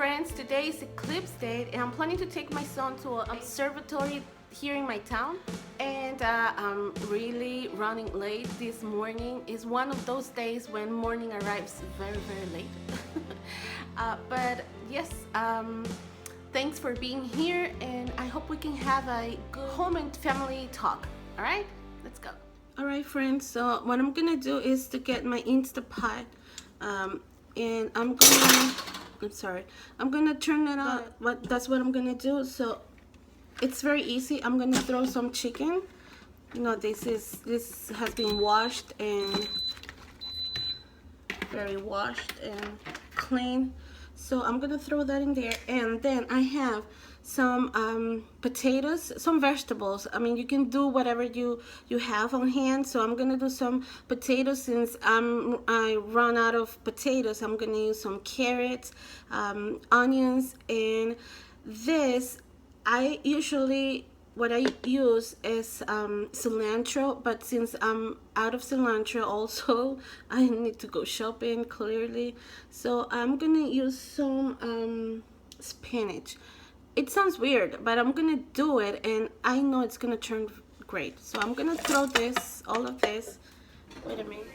friends, today is eclipse day and I'm planning to take my son to an observatory here in my town, and I'm really running late this morning. It's one of those days when morning arrives very late. But yes, thanks for being here, and I hope we can have a good home and family talk. All right, let's go. All right, friends, so what I'm gonna do is to get my Instapot, and I'm gonna turn it on. That's what I'm gonna do. So it's very easy. I'm gonna throw some chicken. You know, this has been washed and very washed and clean. So I'm gonna throw that in there, and then I have some potatoes, some vegetables. I mean, you can do whatever you have on hand. So I'm gonna do some potatoes since I run out of potatoes. I'm gonna use some carrots, onions, and this what I use is cilantro, but since I'm out of cilantro also, I need to go shopping clearly. So I'm gonna use some spinach. It sounds weird, but I'm gonna do it, and I know it's gonna turn great. So I'm gonna throw all of this. Wait a minute.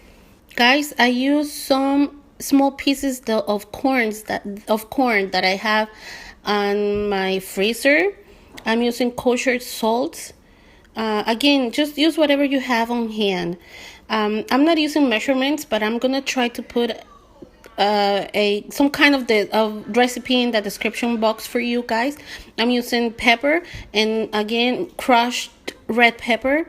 Guys, I use some small pieces of corn that I have on my freezer. I'm using kosher salt. Again, just use whatever you have on hand. I'm not using measurements, but I'm gonna try to put some kind of recipe in the description box for you guys. I'm using pepper, and again, crushed red pepper,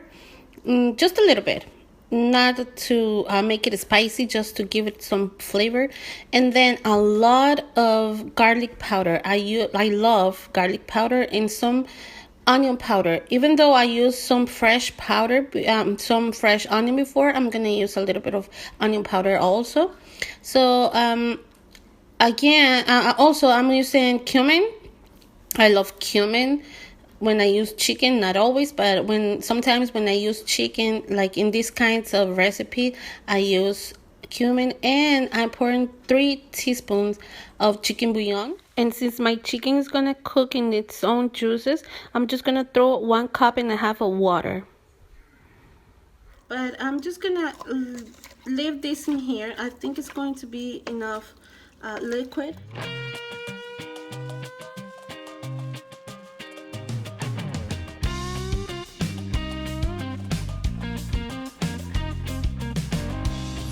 just a little bit, not to make it spicy, just to give it some flavor. And then a lot of garlic powder. I love garlic powder, and some onion powder. Even though I used some fresh powder, some fresh onion before, I'm gonna use a little bit of onion powder also. So again, also I'm using cumin. I love cumin when I use chicken, not always, but sometimes when I use chicken, like in these kinds of recipe, I use cumin, and I'm pouring 3 teaspoons of chicken bouillon. And since my chicken is gonna cook in its own juices, I'm just gonna throw 1.5 cups of water. But I'm just gonna leave this in here. I think it's going to be enough liquid.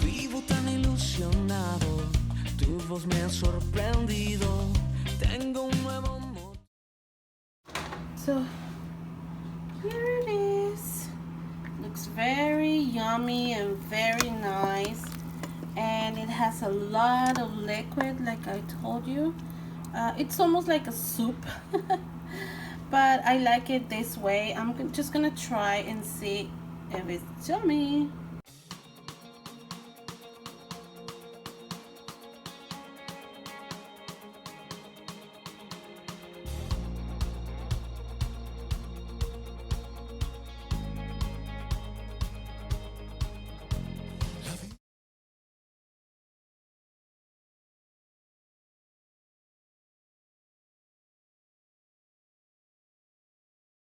Vivo tan ilusionado, tu voz me ha sorprendido. Tengo un nuevo modo. So here it is. Looks very yummy and very nice, and it has a lot of liquid, like I told you. It's almost like a soup. But I like it this way. I'm just gonna try and see if it's yummy.